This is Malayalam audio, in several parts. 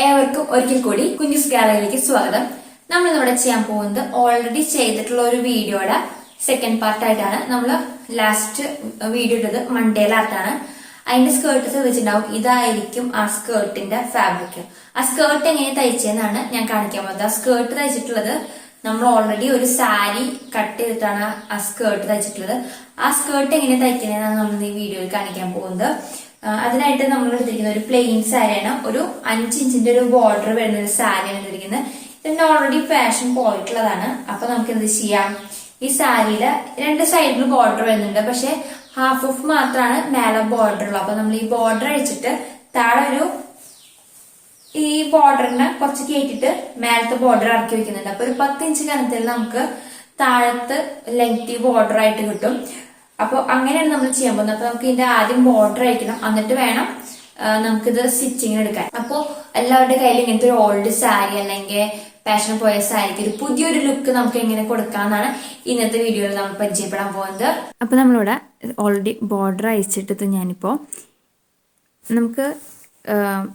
ഏവർക്കും ഒരിക്കൽ കൂടി കുഞ്ചൂസ് ഗാലറിയിലേക്ക് സ്വാഗതം. നമ്മൾ ഇവിടെ ചെയ്യാൻ പോകുന്നത് ഓൾറെഡി ചെയ്തിട്ടുള്ള ഒരു വീഡിയോയുടെ സെക്കൻഡ് പാർട്ടായിട്ടാണ്. നമ്മൾ ലാസ്റ്റ് വീഡിയോ ഇട്ടത് മൺഡേയിലെ ആർട്ടാണ്. അതിന്റെ സ്കേർട്ട് ശ്രദ്ധിച്ചിട്ടുണ്ടാവും, ഇതായിരിക്കും ആ സ്കേർട്ടിന്റെ ഫാബ്രിക്. ആ സ്കേർട്ട് എങ്ങനെ തയ്ച്ചതെന്നാണ് ഞാൻ കാണിക്കാൻ പോകുന്നത്. ആ സ്കേർട്ട് തയ്ച്ചിട്ടുള്ളത് നമ്മൾ ഓൾറെഡി ഒരു സാരി കട്ട് ചെയ്തിട്ടാണ് ആ സ്കേർട്ട് തയ്ച്ചിട്ടുള്ളത്. ആ സ്കേർട്ട് എങ്ങനെ തയ്ക്കുന്നതെന്നാണ് നമ്മൾ ഈ വീഡിയോയിൽ കാണിക്കാൻ പോകുന്നത്. അതിനായിട്ട് നമ്മൾ എടുത്തിരിക്കുന്ന ഒരു പ്ലെയിൻ സാരിയാണ്. ഒരു 5 ഇഞ്ചിന്റെ ഒരു ബോർഡർ വരുന്ന ഒരു സാരിയാണ് എടുത്തിരിക്കുന്നത്. ഇതിന്റെ ഓൾറെഡി ഫാഷൻ പോയിട്ടുള്ളതാണ്. അപ്പൊ നമുക്ക് എന്ത് ചെയ്യാം, ഈ സാരിയുടെ 2 സൈഡിൽ ബോർഡർ വരുന്നുണ്ട്, പക്ഷെ ഹാഫ് ഓഫ് മാത്രമാണ് മേലെ ബോർഡർ ഉള്ളത്. അപ്പൊ നമ്മൾ ഈ ബോർഡർ അടിച്ചിട്ട് താഴെ ഈ ബോർഡറിനെ കുറച്ച് കയറ്റിട്ട് മേലത്തെ ബോർഡർ ഇറക്കി വെക്കുന്നുണ്ട്. അപ്പൊ ഒരു 10 ഇഞ്ച് കനത്തിൽ നമുക്ക് താഴത്ത് ലെങ്തി ബോർഡർ ആയിട്ട് കിട്ടും. അപ്പൊ അങ്ങനെയാണ് നമ്മൾ ചെയ്യാൻ പോകുന്നത്. അപ്പൊ നമുക്ക് ഇതിന്റെ ആദ്യം ബോർഡർ അയക്കണം, എന്നിട്ട് വേണം നമുക്കിത് സ്റ്റിച്ചിങ്ങിന് എടുക്കാൻ. അപ്പൊ എല്ലാവരുടെ കയ്യിൽ ഇങ്ങനത്തെ ഒരു ഓൾഡ് സാരി അല്ലെങ്കിൽ പാഷൻ പോയ സാരിക്ക് ഒരു പുതിയൊരു ലുക്ക് നമുക്ക് എങ്ങനെ കൊടുക്കാന്നാണ് ഇന്നത്തെ വീഡിയോയിൽ നമ്മൾ പരിചയപ്പെടാൻ പോകുന്നത്. അപ്പൊ നമ്മളിവിടെ ഓൾറെഡി ബോർഡർ അയച്ചിട്ട് ഞാനിപ്പോ നമുക്ക്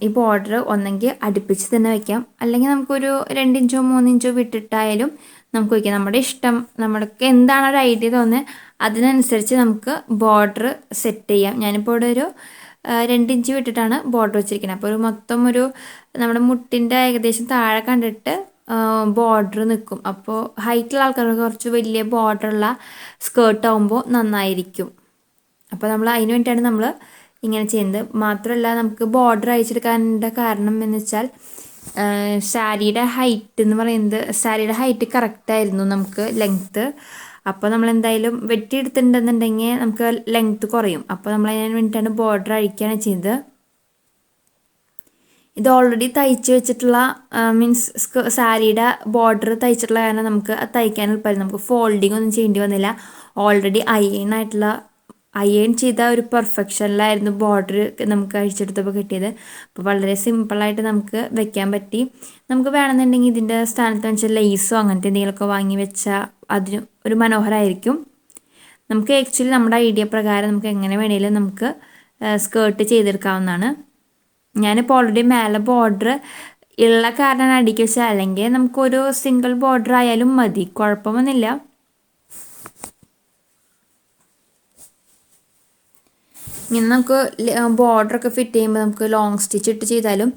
ഈ ബോർഡർ ഒന്നെങ്കിൽ അടുപ്പിച്ച് തന്നെ വെക്കാം, അല്ലെങ്കിൽ നമുക്കൊരു 2 ഇഞ്ചോ 3 ഇഞ്ചോ വിട്ടിട്ടായാലും നമുക്ക് വയ്ക്കാം. നമ്മുടെ ഇഷ്ടം, നമ്മൾക്ക് എന്താണ് ഒരു ഐഡിയ തോന്നുന്നത് അതിനനുസരിച്ച് നമുക്ക് ബോർഡർ സെറ്റ് ചെയ്യാം. ഞാനിപ്പോൾ ഇവിടെ ഒരു 2 ഇഞ്ച് വിട്ടിട്ടാണ് ബോർഡർ വെച്ചിരിക്കുന്നത്. അപ്പോൾ മൊത്തം നമ്മുടെ മുട്ടിൻ്റെ ഏകദേശം താഴെ കണ്ടിട്ട് ബോർഡർ നിൽക്കും. അപ്പോൾ ഹൈറ്റുള്ള ആൾക്കാർക്ക് കുറച്ച് വലിയ ബോർഡറുള്ള സ്കേർട്ട് ആകുമ്പോൾ നന്നായിരിക്കും. അപ്പോൾ നമ്മൾ അതിന് വേണ്ടിയിട്ടാണ് നമ്മൾ ഇങ്ങനെ ചെയ്യുന്നത്. മാത്രമല്ല, നമുക്ക് ബോർഡർ അയച്ചെടുക്കാനുള്ള കാരണം എന്ന് വെച്ചാൽ സാരിയുടെ ഹൈറ്റ് എന്ന് പറയുന്നത്, സാരിയുടെ ഹൈറ്റ് കറക്റ്റായിരുന്നു നമുക്ക് ലെങ്ത്ത്. അപ്പോൾ നമ്മൾ എന്തായാലും വെട്ടിയെടുത്തിട്ടുണ്ടെന്നുണ്ടെങ്കിൽ നമുക്ക് ലെങ്ത്ത് കുറയും. അപ്പോൾ നമ്മൾ അതിന് വേണ്ടിയിട്ടാണ് ബോർഡർ അഴിക്കുകയാണ് ചെയ്തത്. ഇത് ഓൾറെഡി തയ്ച്ച് വെച്ചിട്ടുള്ള മീൻസ് സാരിയുടെ ബോർഡർ തയ്ച്ചിട്ടുള്ള കാരണം നമുക്ക് തയ്ക്കാൻ എളുപ്പമായിരുന്നു. നമുക്ക് ഫോൾഡിങ് ഒന്നും ചെയ്യേണ്ടി വന്നില്ല. ഓൾറെഡി അയൺ ചെയ്ത ഒരു പെർഫെക്ഷനിലായിരുന്നു ബോർഡർ നമുക്ക് അഴിച്ചെടുത്തപ്പോൾ കിട്ടിയത്. അപ്പോൾ വളരെ സിമ്പിളായിട്ട് നമുക്ക് വെക്കാൻ പറ്റി. നമുക്ക് വേണമെന്നുണ്ടെങ്കിൽ ഇതിൻ്റെ സ്ഥാനത്ത് വെച്ചാൽ ലേസോ അങ്ങനത്തെ എന്തെങ്കിലുമൊക്കെ വാങ്ങി വെച്ചാൽ അതിന് ഒരു മനോഹരമായിരിക്കും. നമുക്ക് ആക്ച്വലി നമ്മുടെ ഐഡിയ പ്രകാരം നമുക്ക് എങ്ങനെ വേണമെങ്കിലും നമുക്ക് സ്കേർട്ട് ചെയ്തെടുക്കാവുന്നതാണ്. ഞാനിപ്പോൾ ഓൾറെഡി മേലെ ബോർഡർ ഉള്ള കാരണം അടിക്കി വെച്ചാൽ, അല്ലെങ്കിൽ നമുക്കൊരു സിംഗിൾ ബോർഡർ ആയാലും മതി, കുഴപ്പമൊന്നുമില്ല. ഇങ്ങനെ നമുക്ക് ബോർഡറൊക്കെ ഫിറ്റ് ചെയ്യുമ്പോൾ നമുക്ക് ലോങ് സ്റ്റിച്ച് ഇട്ട് ചെയ്താലും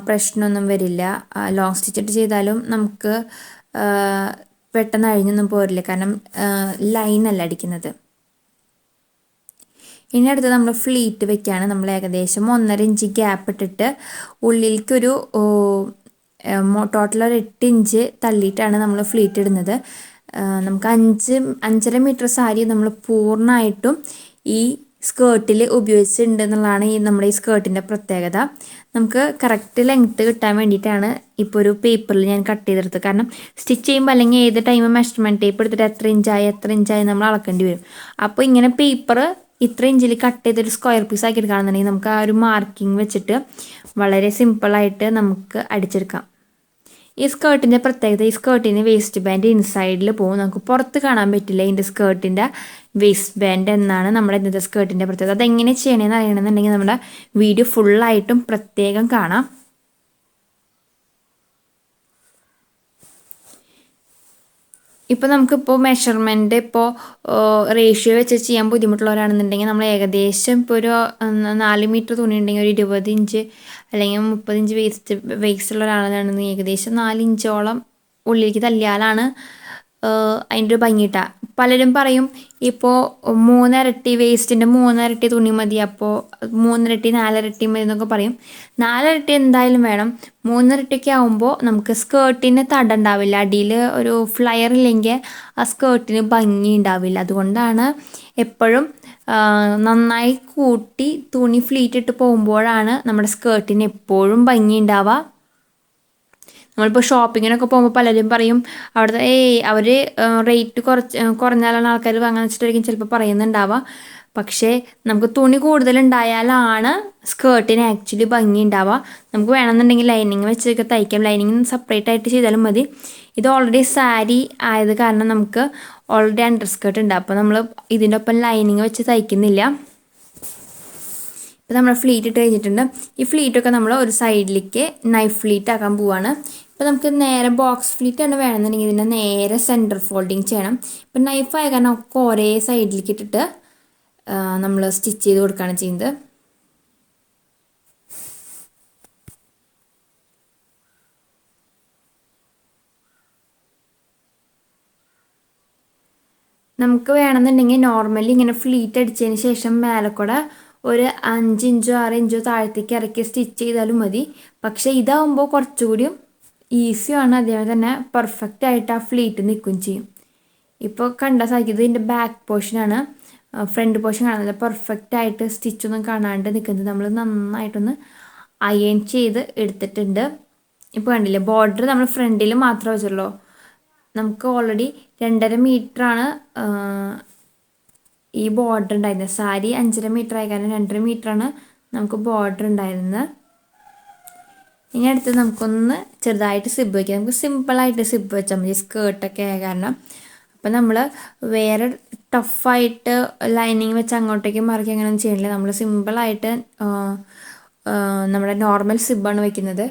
പ്രശ്നമൊന്നും വരില്ല. ലോങ് സ്റ്റിച്ച് ഇട്ട് ചെയ്താലും നമുക്ക് പെട്ടെന്ന് അഴിഞ്ഞൊന്നും പോരില്ല, കാരണം ലൈനല്ല അടിക്കുന്നത്. ഇനി അടുത്ത് നമ്മൾ ഫ്ലീറ്റ് വെക്കുകയാണ്. നമ്മൾ ഏകദേശം 1.5 ഇഞ്ച് ഗ്യാപ്പ് ഇട്ടിട്ട് ഉള്ളിലേക്കൊരു ടോട്ടൽ ഒരു 8 ഇഞ്ച് തള്ളിയിട്ടാണ് നമ്മൾ ഫ്ലീറ്റ് ഇടുന്നത്. നമുക്ക് 5.5 മീറ്റർ സാരി നമ്മൾ പൂർണ്ണമായിട്ടും ഈ സ്കേർട്ടിൽ ഉപയോഗിച്ചിട്ടുണ്ട് എന്നുള്ളതാണ് നമ്മുടെ ഈ സ്കേർട്ടിൻ്റെ പ്രത്യേകത. നമുക്ക് കറക്റ്റ് ലെങ്ത്ത് കിട്ടാൻ വേണ്ടിയിട്ടാണ് ഇപ്പോൾ ഒരു പേപ്പറിൽ ഞാൻ കട്ട് ചെയ്തെടുത്തത്. കാരണം സ്റ്റിച്ച് ചെയ്യുമ്പോൾ അല്ലെങ്കിൽ ഏത് ടൈം മെഷർമെൻറ്റ് ടേപ്പ് എടുത്തിട്ട് എത്ര ഇഞ്ചായി നമ്മൾ അളക്കേണ്ടി വരും. അപ്പോൾ ഇങ്ങനെ പേപ്പർ ഇത്ര ഇഞ്ചിൽ കട്ട് ചെയ്തൊരു സ്ക്വയർ പീസ് ആക്കി എടുക്കുകയാണെന്നുണ്ടെങ്കിൽ നമുക്ക് ആ ഒരു മാർക്കിംഗ് വെച്ചിട്ട് വളരെ സിമ്പിളായിട്ട് നമുക്ക് അടിച്ചെടുക്കാം. ഈ സ്കേർട്ടിൻ്റെ പ്രത്യേകത, ഈ സ്കേർട്ടിൻ്റെ വേസ്റ്റ് ബാൻഡ് ഇൻസൈഡിൽ പോകും, നമുക്ക് പുറത്ത് കാണാൻ പറ്റില്ല ഇതിൻ്റെ സ്കേർട്ടിൻ്റെ വേസ്റ്റ് ബാൻഡ് എന്നാണ് നമ്മുടെ ഇന്നത്തെ സ്കേർട്ടിൻ്റെ പ്രത്യേകത. അതെങ്ങനെ ചെയ്യണമെന്ന് അറിയണമെന്നുണ്ടെങ്കിൽ നമ്മുടെ വീഡിയോ ഫുള്ളായിട്ടും പ്രത്യേകം കാണാം. ഇപ്പോൾ നമുക്കിപ്പോൾ മെഷർമെൻറ്റ് റേഷ്യോ വെച്ച് ചെയ്യാൻ ബുദ്ധിമുട്ടുള്ളവരാണെന്നുണ്ടെങ്കിൽ നമ്മൾ ഏകദേശം ഇപ്പോൾ ഒരു 4 മീറ്റർ തുണി ഉണ്ടെങ്കിൽ ഒരു 20 ഇഞ്ച് അല്ലെങ്കിൽ 30 ഇഞ്ച് വേസ്റ്റ് ഉള്ള ഒരാളാണെന്നുണ്ടെങ്കിൽ ഏകദേശം 4 ഇഞ്ചോളം ഉള്ളിലേക്ക് തല്ലിയാലാണ് അതിൻ്റെ ഒരു ഭംഗിയിട്ട. പലരും പറയും ഇപ്പോൾ 3 ഇരട്ടി വേസ്റ്റിൻ്റെ 3 ഇരട്ടി തുണി മതി, അപ്പോൾ 3 ഇരട്ടി 4 ഇരട്ടി മതി എന്നൊക്കെ പറയും. 4 ഇരട്ടി എന്തായാലും വേണം. 3 ഇരട്ടിയൊക്കെ ആകുമ്പോൾ നമുക്ക് സ്കേർട്ടിന് തട ഉണ്ടാവില്ല, അടിയിൽ ഒരു ഫ്ലയർ ഇല്ലെങ്കിൽ ആ സ്കേർട്ടിന് ഭംഗി ഉണ്ടാവില്ല. അതുകൊണ്ടാണ് എപ്പോഴും നന്നായി കൂട്ടി തുണി ഫ്ലീറ്റ് ഇട്ട് പോകുമ്പോഴാണ് നമ്മുടെ സ്കേർട്ടിന് എപ്പോഴും ഭംഗി ഉണ്ടാവുക. നമ്മളിപ്പോൾ ഷോപ്പിങ്ങിനൊക്കെ പോകുമ്പോൾ പലരും പറയും അവിടുത്തെ അവർ റേറ്റ് കുറഞ്ഞാലാണ് ആൾക്കാർ വാങ്ങാൻ വെച്ചിട്ടായിരിക്കും ചിലപ്പോൾ പറയുന്നുണ്ടാവുക. പക്ഷേ നമുക്ക് തുണി കൂടുതലുണ്ടായാലാണ് സ്കേർട്ടിന് ആക്ച്വലി ഭംഗി ഉണ്ടാവുക. നമുക്ക് വേണമെന്നുണ്ടെങ്കിൽ ലൈനിങ് വെച്ചൊക്കെ തയ്ക്കാം, ലൈനിങ് സെപ്പറേറ്റ് ആയിട്ട് ചെയ്താലും മതി. ഇത് ഓൾറെഡി സാരി ആയത് കാരണം നമുക്ക് ഓൾറെഡി അണ്ടർ സ്കേർട്ട് ഉണ്ട്, അപ്പോൾ നമ്മൾ ഇതിൻ്റെ ഒപ്പം ലൈനിങ് വെച്ച് തയ്ക്കുന്നില്ല. ഇപ്പോൾ നമ്മൾ ഫ്ലീറ്റ് ഇട്ട് കഴിഞ്ഞിട്ടുണ്ട്. ഈ ഫ്ലീറ്റൊക്കെ നമ്മൾ ഒരു സൈഡിലേക്ക് നൈഫ് ഫ്ലീറ്റ് ആക്കാൻ പോവാണ്. ഇപ്പോൾ നമുക്ക് നേരെ ബോക്സ് ഫ്ലീറ്റ് ആണ് വേണമെന്നുണ്ടെങ്കിൽ ഇതിൻ്റെ നേരെ സെൻറ്റർ ഫോൾഡിങ് ചെയ്യണം. ഇപ്പം നൈഫ് ആയ കാരണം ഒക്കെ ഒരേ സൈഡിലേക്ക് ഇട്ടിട്ട് നമ്മൾ സ്റ്റിച്ച് ചെയ്ത് കൊടുക്കുകയാണ് ചെയ്യുന്നത്. നമുക്ക് വേണമെന്നുണ്ടെങ്കിൽ നോർമലി ഇങ്ങനെ ഫ്ലീറ്റ് അടിച്ചതിന് ശേഷം മേലെക്കൂടെ ഒരു 5 ഇഞ്ചോ 6 ഇഞ്ചോ താഴത്തേക്ക് ഇറക്കി സ്റ്റിച്ച് ചെയ്താലും മതി. പക്ഷേ ഇതാവുമ്പോൾ കുറച്ചുകൂടിയും ഈസിയാണ്, അതേപോലെ തന്നെ പെർഫെക്റ്റ് ആയിട്ട് ആ ഫ്ലീറ്റ് നിൽക്കുകയും ചെയ്യും. ഇപ്പോൾ കണ്ട സാധിക്കുന്നത് ഇതിൻ്റെ ബാക്ക് പോർഷനാണ്. ഫ്രണ്ട് പോർഷൻ കാണുന്നത് പെർഫെക്റ്റ് ആയിട്ട് സ്റ്റിച്ചൊന്നും കാണാണ്ട് നിൽക്കുന്നത് നമ്മൾ നന്നായിട്ടൊന്ന് അയൺ ചെയ്ത് എടുത്തിട്ടുണ്ട്. ഇപ്പോൾ കണ്ടില്ലേ, ബോർഡർ നമ്മൾ ഫ്രണ്ടിൽ മാത്രമേ വെച്ചുള്ളൂ. നമുക്ക് ഓൾറെഡി 2.5 മീറ്ററാണ് ഈ ബോർഡർ ഉണ്ടായിരുന്നത്. സാരി 5.5 മീറ്റർ ആയ കാരണം 2.5 മീറ്ററാണ് നമുക്ക് ബോർഡർ ഉണ്ടായിരുന്നത്. ഇനി അടുത്ത് നമുക്കൊന്ന് ചെറുതായിട്ട് സിബ് വയ്ക്കാം. നമുക്ക് സിമ്പിളായിട്ട് സിബ് വെച്ചാൽ മതി, സ്കേർട്ടൊക്കെ ആയ കാരണം. അപ്പം നമ്മൾ വേറെ ടഫായിട്ട് ലൈനിങ് വെച്ച് അങ്ങോട്ടേക്ക് മറിക്കുക അങ്ങനെയൊന്നും ചെയ്യണില്ല. നമ്മൾ സിമ്പിളായിട്ട് നമ്മുടെ നോർമൽ സിബാണ് വയ്ക്കുന്നത്.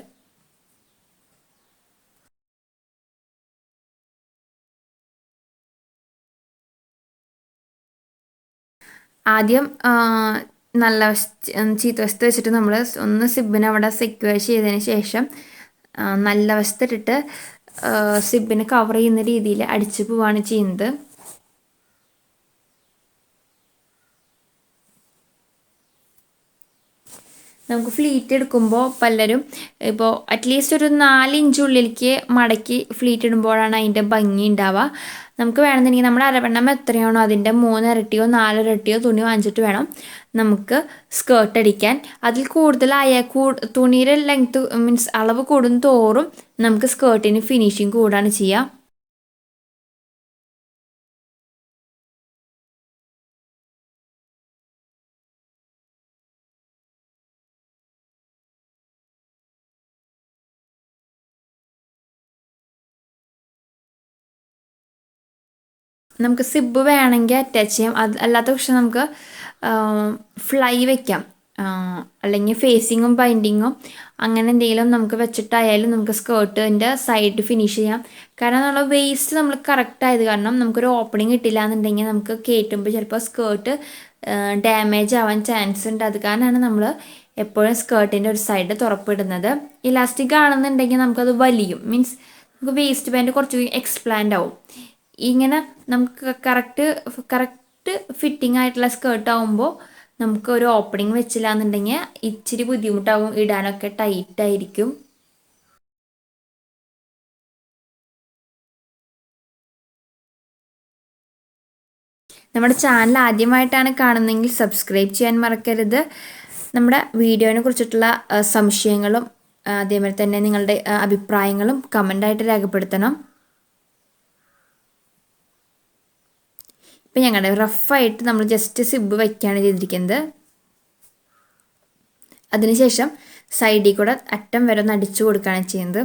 ആദ്യം നല്ല ചീത്ത വശത്ത് വെച്ചിട്ട് നമ്മൾ ഒന്ന് സിബിനെ അവിടെ സെക്യൂർ ചെയ്തതിന് ശേഷം നല്ല വശത്തിട്ടിട്ട് സിബിനെ കവർ ചെയ്യുന്ന രീതിയിൽ അടിച്ചു പോവാണ് ചെയ്യുന്നത്. നമുക്ക് ഫ്ലീറ്റ് എടുക്കുമ്പോൾ പലരും ഇപ്പോൾ അറ്റ്ലീസ്റ്റ് ഒരു 4 ഇഞ്ച് ഉള്ളിലേക്ക് മടക്കി ഫ്ലീറ്റ് ഇടുമ്പോഴാണ് അതിൻ്റെ ഭംഗി ഉണ്ടാവുക. നമുക്ക് വേണമെന്നുണ്ടെങ്കിൽ നമ്മുടെ അരവണ്ണം എത്രയാണോ അതിൻ്റെ 3 ഇരട്ടിയോ 4 ഇരട്ടിയോ തുണി വാങ്ങിച്ചിട്ട് വേണം നമുക്ക് സ്കേർട്ട് അടിക്കാൻ. അതിൽ കൂടുതലായ തുണിയുടെ ലെങ്ത്ത് മീൻസ് അളവ് കൂടും തോറും നമുക്ക് സ്കേർട്ടിന് ഫിനിഷിങ് കൂടാണ് ചെയ്യുക. നമുക്ക് സിബ് വേണമെങ്കിൽ അറ്റാച്ച് ചെയ്യാം, അല്ലാത്ത പക്ഷെ നമുക്ക് ഫ്ലൈ വെക്കാം, അല്ലെങ്കിൽ ഫേസിങ്ങും ബൈൻഡിങ്ങും അങ്ങനെ എന്തെങ്കിലും നമുക്ക് വെച്ചിട്ടായാലും നമുക്ക് സ്കേർട്ടിൻ്റെ സൈഡ് ഫിനിഷ് ചെയ്യാം. കാരണം നമ്മൾ വേസ്റ്റ് നമ്മൾ കറക്റ്റ് ആയത് കാരണം നമുക്കൊരു ഓപ്പണിങ് കിട്ടില്ല എന്നുണ്ടെങ്കിൽ നമുക്ക് കയറ്റുമ്പോൾ ചിലപ്പോൾ സ്കേർട്ട് ഡാമേജ് ആവാൻ ചാൻസ് ഉണ്ട്. അത് കാരണമാണ് നമ്മൾ എപ്പോഴും സ്കേർട്ടിൻ്റെ ഒരു സൈഡ് തുറപ്പിടുന്നത്. ഇലാസ്റ്റിക് ആണെന്നുണ്ടെങ്കിൽ നമുക്കത് വലിയും, മീൻസ് നമുക്ക് വേസ്റ്റ് ബാൻഡ് കുറച്ച് എക്സ്പ്ലാൻഡ് ആവും. ഇങ്ങനെ നമുക്ക് കറക്റ്റ് ഫിറ്റിംഗ് ആയിട്ടുള്ള സ്കേർട്ട് ആകുമ്പോൾ നമുക്ക് ഒരു ഓപ്പണിങ് വെച്ചില്ല എന്നുണ്ടെങ്കിൽ ഇച്ചിരി ബുദ്ധിമുട്ടാവും, ഇടാനൊക്കെ ടൈറ്റ് ആയിരിക്കും. നമ്മുടെ ചാനൽ ആദ്യമായിട്ടാണ് കാണുന്നതെങ്കിൽ സബ്സ്ക്രൈബ് ചെയ്യാൻ മറക്കരുത്. നമ്മുടെ വീഡിയോനെ കുറിച്ചിട്ടുള്ള സംശയങ്ങളും അതേപോലെ തന്നെ നിങ്ങളുടെ അഭിപ്രായങ്ങളും കമൻ്റായിട്ട് രേഖപ്പെടുത്തണം. ഇപ്പം ഞങ്ങളുടെ റഫായിട്ട് നമ്മൾ ജസ്റ്റ് സിബ് വയ്ക്കുകയാണ് ചെയ്തിരിക്കുന്നത്. അതിനുശേഷം സൈഡിൽ കൂടെ അറ്റം വരെ ഒന്ന് അടിച്ചു കൊടുക്കുകയാണ് ചെയ്യുന്നത്.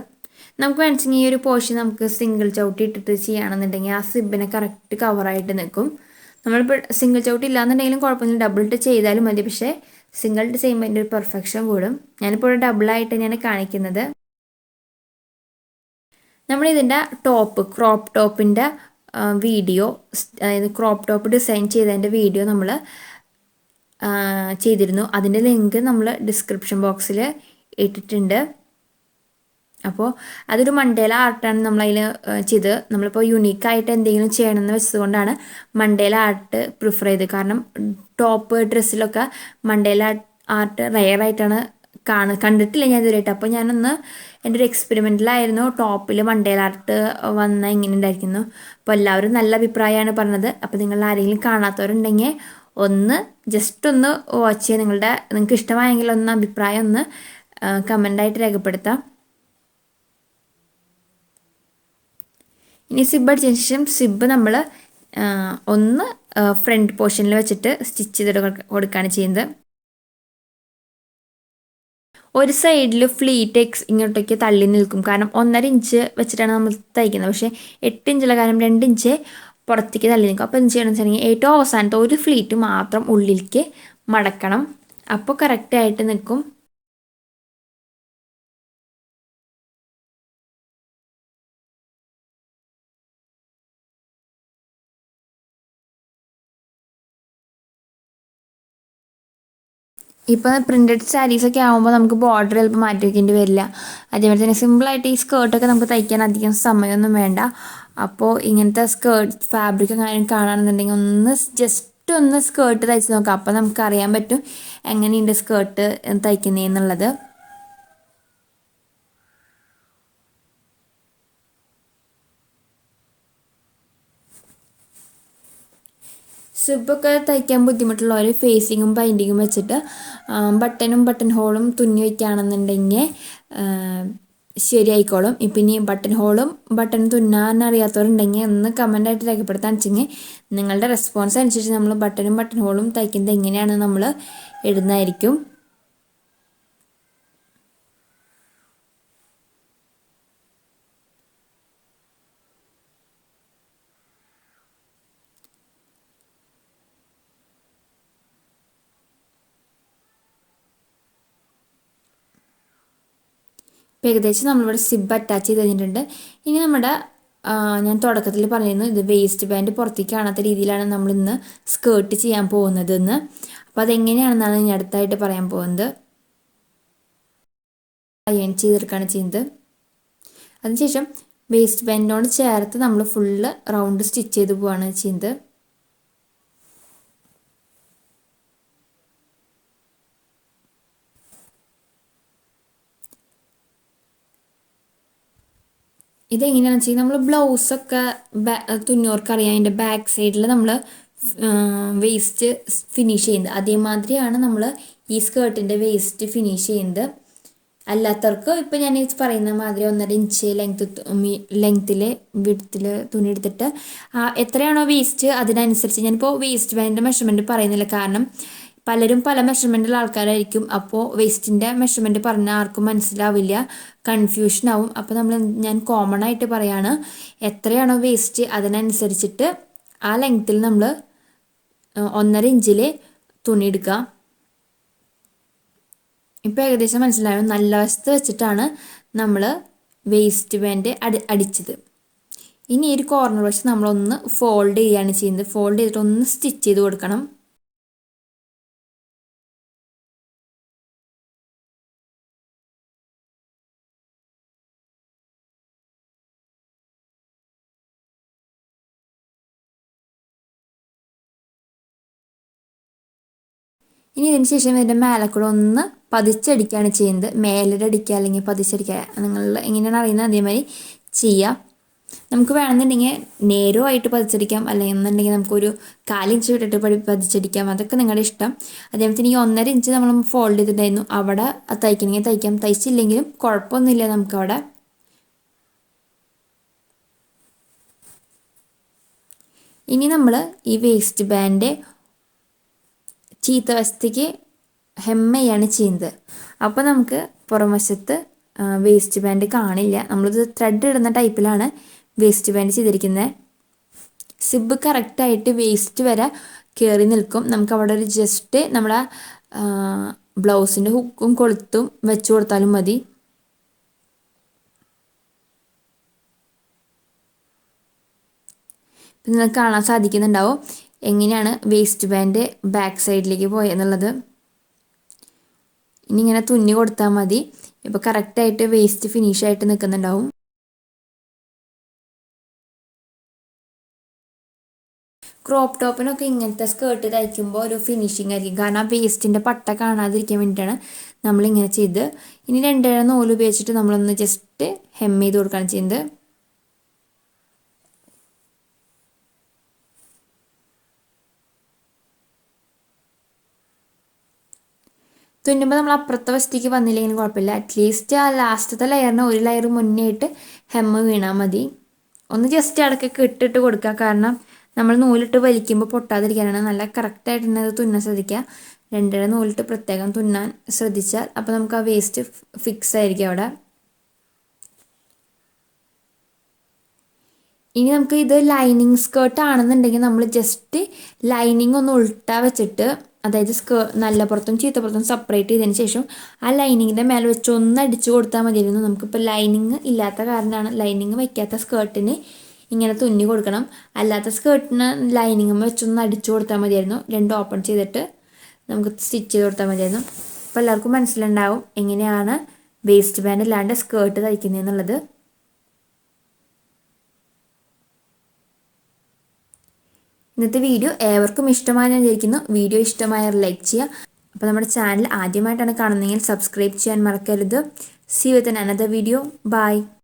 നമുക്ക് വേണമെങ്കിൽ ഈ ഒരു പോർഷൻ നമുക്ക് സിംഗിൾ ചവിട്ടി ഇട്ടിട്ട് ചെയ്യുകയാണെന്നുണ്ടെങ്കിൽ ആ സിബിനെ കറക്റ്റ് കവറായിട്ട് നിൽക്കും. നമ്മളിപ്പോൾ സിംഗിൾ ചവിട്ടി ഇല്ലാന്നുണ്ടെങ്കിലും കുഴപ്പമൊന്നും ഡബിൾ ഇട്ട് ചെയ്താലും മതി. പക്ഷേ സിംഗിൾ ഇട്ട് ചെയ്യുമ്പോൾ അതിൻ്റെ ഒരു പെർഫെക്ഷൻ കൂടും. ഞാനിപ്പോൾ ഡബിളായിട്ട് തന്നെയാണ് കാണിക്കുന്നത്. നമ്മളിതിൻ്റെ ക്രോപ്പ് ടോപ്പിൻ്റെ വീഡിയോ, അതായത് ക്രോപ്പ് ടോപ്പ് ഡിസൈൻ ചെയ്തതിൻ്റെ വീഡിയോ നമ്മൾ ചെയ്തിരുന്നു. അതിൻ്റെ ലിങ്ക് നമ്മൾ ഡിസ്ക്രിപ്ഷൻ ബോക്സിൽ ഇട്ടിട്ടുണ്ട്. അപ്പോൾ അതൊരു മണ്ടേല ആർട്ടാണ് നമ്മളതിൽ ചെയ്ത്. നമ്മളിപ്പോൾ യുണീക്കായിട്ട് എന്തെങ്കിലും ചെയ്യണമെന്ന് വെച്ചതുകൊണ്ടാണ് മണ്ടേല ആർട്ട് പ്രിഫർ ചെയ്തത്. കാരണം ടോപ്പ് ഡ്രസ്സിലൊക്കെ മണ്ടേല ആർട്ട് റെയറായിട്ടാണ് കണ്ടിട്ടില്ല ഞാൻ ഇതുവരെയായിട്ട്. അപ്പോൾ ഞാനൊന്ന് എൻ്റെ ഒരു എക്സ്പെരിമെൻറ്റിലായിരുന്നു ടോപ്പിൽ മണ്ടേല ആർട്ട് വന്നാൽ എങ്ങനെ ഉണ്ടായിരിക്കുന്നു. അപ്പോൾ എല്ലാവരും നല്ല അഭിപ്രായമാണ് പറഞ്ഞത്. അപ്പോൾ നിങ്ങൾ ആരെങ്കിലും കാണാത്തവരുണ്ടെങ്കിൽ ഒന്ന് ജസ്റ്റ് ഒന്ന് വാച്ച് ചെയ്യുക. നിങ്ങൾക്ക് ഇഷ്ടമായെങ്കിൽ ഒന്ന് അഭിപ്രായം ഒന്ന് കമൻ്റായിട്ട് രേഖപ്പെടുത്താം. ഇനി സിബ് അടിച്ചതിന് ശേഷം സിബ് നമ്മൾ ഒന്ന് ഫ്രണ്ട് പോർഷനിൽ വെച്ചിട്ട് സ്റ്റിച്ച് ചെയ്ത് കൊടുക്കുകയാണ് ചെയ്യുന്നത്. ഒരു സൈഡിൽ ഫ്ലീറ്റ് ഇങ്ങോട്ടേക്ക് തള്ളി നിൽക്കും, കാരണം 1.5 ഇഞ്ച് വെച്ചിട്ടാണ് നമ്മൾ തയ്ക്കുന്നത്. പക്ഷേ 8 ഇഞ്ചുള്ള കാരണം 2 ഇഞ്ച് പുറത്തേക്ക് തള്ളി നിൽക്കും. അപ്പോൾ എന്ത് ചെയ്യണമെന്ന് വെച്ചിട്ടുണ്ടെങ്കിൽ ഏറ്റവും അവസാനത്തെ ഒരു ഫ്ലീറ്റ് മാത്രം ഉള്ളിലേക്ക് മടക്കണം. അപ്പോൾ കറക്റ്റായിട്ട് നിൽക്കും. ഇപ്പോൾ പ്രിൻറ്റഡ് സാരീസൊക്കെ ആകുമ്പോൾ നമുക്ക് ബോർഡർ ചിലപ്പോൾ മാറ്റി വയ്ക്കേണ്ടി വരില്ല. അതേപോലെ തന്നെ സിമ്പിളായിട്ട് ഈ സ്കേർട്ടൊക്കെ നമുക്ക് തയ്ക്കാൻ അധികം സമയമൊന്നും വേണ്ട. അപ്പോൾ ഇങ്ങനത്തെ സ്കേർട്ട് ഫാബ്രിക് കാര്യം കാണുകയാണെന്നുണ്ടെങ്കിൽ ഒന്ന് സ്കേർട്ട് തയ്ച്ച് നോക്കാം. അപ്പോൾ നമുക്ക് അറിയാൻ പറ്റും എങ്ങനെയുണ്ട് സ്കേർട്ട് തയ്ക്കുന്നതെന്നുള്ളത്. സിബൊക്കെ തയ്ക്കാൻ ബുദ്ധിമുട്ടുള്ളവർ ഫേസിങ്ങും ബൈൻഡിങ്ങും വെച്ചിട്ട് ബട്ടൺ ഹോളും തുന്നി വയ്ക്കുകയാണെന്നുണ്ടെങ്കിൽ ശരിയായിക്കോളും. ഇപ്പം ഇനി ബട്ടൺ ഹോളും ബട്ടൺ തുന്നാൻ അറിയാത്തവരുണ്ടെങ്കിൽ ഒന്ന് കമൻ്റായിട്ട് രേഖപ്പെടുത്താൻ വെച്ചെങ്കിൽ നിങ്ങളുടെ റെസ്പോൺസ് അനുസരിച്ച് നമ്മൾ ബട്ടൺ ഹോളും തയ്ക്കുന്നത് എങ്ങനെയാണ് നമ്മൾ ഇടുന്നതായിരിക്കും. ഇപ്പോൾ ഏകദേശം നമ്മളിവിടെ സിബ് അറ്റാച്ച് ചെയ്ത് കഴിഞ്ഞിട്ടുണ്ട്. ഇനി നമ്മുടെ ഞാൻ തുടക്കത്തിൽ പറഞ്ഞിരുന്നു ഇത് വേസ്റ്റ് ബാൻഡ് പുറത്തേക്ക് കാണാത്ത രീതിയിലാണ് നമ്മൾ ഇന്ന് സ്കേർട്ട് ചെയ്യാൻ പോകുന്നതെന്ന്. അപ്പോൾ അതെങ്ങനെയാണെന്നാണ് ഞാൻ അടുത്തായിട്ട് പറയാൻ പോകുന്നത്. അയൺ ചെയ്തെടുക്കുകയാണ് ചെയ്യുന്നത്. അതിനുശേഷം വേസ്റ്റ് ബാൻഡിനോട് ചേർത്ത് നമ്മൾ ഫുള്ള് റൗണ്ട് സ്റ്റിച്ച് ചെയ്ത് പോവുകയാണ് ചെയ്യുന്നത്. ഇതെങ്ങനെയാണെന്ന് വെച്ചാൽ നമ്മൾ ബ്ലൗസൊക്കെ തുന്നിയവർക്ക് അറിയാം. അതിൻ്റെ ബാക്ക് സൈഡിൽ നമ്മൾ വേസ്റ്റ് ഫിനിഷ് ചെയ്യുന്നത് അതേമാതിരിയാണ് നമ്മൾ ഈ സ്കേർട്ടിൻ്റെ വേസ്റ്റ് ഫിനിഷ് ചെയ്യുന്നത്. അല്ലാത്തവർക്ക് ഇപ്പം ഞാൻ പറയുന്ന മാതിരി 1.5 ഇഞ്ച് ലെങ്ത്തിൽ വിഡ്ത്തിൽ തുണി എടുത്തിട്ട് എത്രയാണോ വേസ്റ്റ് അതിനനുസരിച്ച് ഞാനിപ്പോൾ വേസ്റ്റ് ബാൻഡിൻ്റെ മെഷർമെൻറ്റ് പറയുന്നില്ല. കാരണം പലരും പല മെഷർമെൻറ്റുള്ള ആൾക്കാരായിരിക്കും. അപ്പോൾ വേസ്റ്റിൻ്റെ മെഷർമെൻറ്റ് പറഞ്ഞാൽ ആർക്കും മനസ്സിലാവില്ല, കൺഫ്യൂഷൻ ആവും. അപ്പോൾ ഞാൻ കോമൺ ആയിട്ട് പറയാണ്, എത്രയാണോ വേസ്റ്റ് അതിനനുസരിച്ചിട്ട് ആ ലെങ്ത്തിൽ നമ്മൾ 1.5 ഇഞ്ചിൽ തുണി എടുക്കുക. ഇപ്പോൾ ഏകദേശം മനസ്സിലാവും. നല്ല വശത്ത് വെച്ചിട്ടാണ് നമ്മൾ വേസ്റ്റ് ബാൻഡ് അടിച്ചത്. ഇനി ഒരു കോർണർ വശം നമ്മളൊന്ന് ഫോൾഡ് ചെയ്യുകയാണ് ചെയ്യുന്നത്. ഫോൾഡ് ചെയ്തിട്ട് ഒന്ന് സ്റ്റിച്ച് ചെയ്ത് കൊടുക്കണം. ഇനി ഇതിന് ശേഷം ഇതിൻ്റെ മേലെ കൂടെ ഒന്ന് പതിച്ചടിക്കുകയാണ് ചെയ്യുന്നത്. മേലിലടിക്കുക അല്ലെങ്കിൽ പതിച്ചടിക്കുക, നിങ്ങൾ എങ്ങനെയാണ് അറിയുന്നത് അതേമാതിരി ചെയ്യുക. നമുക്ക് വേണമെന്നുണ്ടെങ്കിൽ നേരമായിട്ട് പതിച്ചടിക്കാം, അല്ലെങ്കിൽ നമുക്കൊരു 1/4 ഇഞ്ച് വിട്ടിട്ട് പതിച്ചടിക്കാം. അതൊക്കെ നിങ്ങളുടെ ഇഷ്ടം. അതേപോലെ തന്നെ ഈ 1.5 ഇഞ്ച് നമ്മൾ ഫോൾഡ് ചെയ്തിട്ടുണ്ടായിരുന്നു, അവിടെ തയ്ക്കണമെങ്കിൽ തയ്ക്കാം, തയ്ച്ചില്ലെങ്കിലും കുഴപ്പമൊന്നുമില്ല നമുക്കവിടെ. ഇനി നമ്മൾ ഈ വേസ്റ്റ് ബാൻഡ് ചീത്ത വശത്തേക്ക് ഹെം ചെയ്യാണ് ചെയ്യുന്നത്. അപ്പോൾ നമുക്ക് പുറം വശത്ത് വേസ്റ്റ് ബാൻഡ് കാണില്ല. നമ്മളിത് ത്രെഡ് ഇടുന്ന ടൈപ്പിലാണ് വേസ്റ്റ് ബാൻഡ് ചെയ്തിരിക്കുന്നത്. സിബ് കറക്റ്റായിട്ട് വേസ്റ്റ് വരെ കയറി നിൽക്കും. നമുക്കവിടെ ഒരു ജസ്റ്റ് നമ്മുടെ ബ്ലൗസിൻ്റെ ഹുക്കും കൊളുത്തും വെച്ച് കൊടുത്താലും മതി. നിങ്ങൾക്ക് കാണാൻ സാധിക്കുന്നുണ്ടാവും എങ്ങനെയാണ് വേസ്റ്റ് ബാൻഡ് ബാക്ക് സൈഡിലേക്ക് പോയെന്നുള്ളത്. ഇനി ഇങ്ങനെ തുന്നി കൊടുത്താൽ മതി. ഇപ്പോൾ കറക്റ്റായിട്ട് വേസ്റ്റ് ഫിനിഷായിട്ട് നിൽക്കുന്നുണ്ടാവും. ക്രോപ്പ് ടോപ്പിനൊക്കെ ഇങ്ങനത്തെ സ്കേർട്ട് തയ്ക്കുമ്പോൾ ഒരു ഫിനിഷിങ് ആയിരിക്കും. കാരണം ആ വേസ്റ്റിൻ്റെ പട്ട കാണാതിരിക്കാൻ വേണ്ടിയിട്ടാണ് നമ്മളിങ്ങനെ ചെയ്ത്. ഇനി 2 നൂല് ഉപയോഗിച്ചിട്ട് നമ്മളൊന്ന് ജസ്റ്റ് ഹെം ചെയ്ത് കൊടുക്കുകയാണ് ചെയ്യുന്നത്. തുന്നുമ്പോൾ നമ്മൾ അപ്പുറത്തെ വശത്തേക്ക് വന്നില്ലെങ്കിലും കുഴപ്പമില്ല. അറ്റ്ലീസ്റ്റ് ആ ലാസ്റ്റത്തെ ലെയറിന് ഒരു ലെയർ മുന്നേ ആയിട്ട് ഹെമ്മ് വീണാൽ മതി. ഒന്ന് ജസ്റ്റ് ഇടയ്ക്കൊക്കെ ഇട്ടിട്ട് കൊടുക്കുക. കാരണം നമ്മൾ നൂലിട്ട് വലിക്കുമ്പോൾ പൊട്ടാതിരിക്കാനാണ്. നല്ല കറക്റ്റായിട്ട് തന്നെ അത് തുന്നാൻ ശ്രദ്ധിക്കുക. 2 നൂലിട്ട് പ്രത്യേകം തുന്നാൻ ശ്രദ്ധിച്ചാൽ അപ്പോൾ നമുക്ക് ആ വേസ്റ്റ് ഫിക്സ് ആയിരിക്കും അവിടെ. ഇനി നമുക്ക് ഇത് ലൈനിങ് സ്കേർട്ട് ആണെന്നുണ്ടെങ്കിൽ നമ്മൾ ജസ്റ്റ് ലൈനിങ് ഒന്ന് ഉൾട്ടാ വെച്ചിട്ട് അതായത് നല്ല പുറത്തും ചീത്തപ്പുറത്തും സെപ്പറേറ്റ് ചെയ്തതിന് ശേഷം ആ ലൈനിങ്ങിൻ്റെ മേലെ വെച്ച് ഒന്ന് അടിച്ചു കൊടുത്താൽ മതിയായിരുന്നു. നമുക്കിപ്പോൾ ലൈനിങ് ഇല്ലാത്ത കാരണമാണ്, ലൈനിങ് വയ്ക്കാത്ത സ്കേർട്ടിന് ഇങ്ങനെ തുന്നി കൊടുക്കണം. അല്ലാത്ത സ്കേർട്ടിന് ലൈനിങ് വെച്ചൊന്ന് അടിച്ചു കൊടുത്താൽ മതിയായിരുന്നു. രണ്ട് ഓപ്പൺ ചെയ്തിട്ട് നമുക്ക് സ്റ്റിച്ച് ചെയ്ത് കൊടുത്താൽ മതിയായിരുന്നു. അപ്പോൾ എല്ലാവർക്കും മനസ്സിലുണ്ടാവും എങ്ങനെയാണ് വേസ്റ്റ് ബാൻഡ് അല്ലാണ്ട് സ്കേർട്ട് തയ്ക്കുന്നതെന്നുള്ളത്. ഇന്നത്തെ വീഡിയോ ഏവർക്കും ഇഷ്ടമായെന്ന് വിചാരിക്കുന്നു. വീഡിയോ ഇഷ്ടമായാൽ ലൈക്ക് ചെയ്യുക. അപ്പോൾ നമ്മുടെ ചാനൽ ആദ്യമായിട്ടാണ് കാണുന്നതെങ്കിൽ സബ്സ്ക്രൈബ് ചെയ്യാൻ മറക്കരുത്. See you with another video. Bye.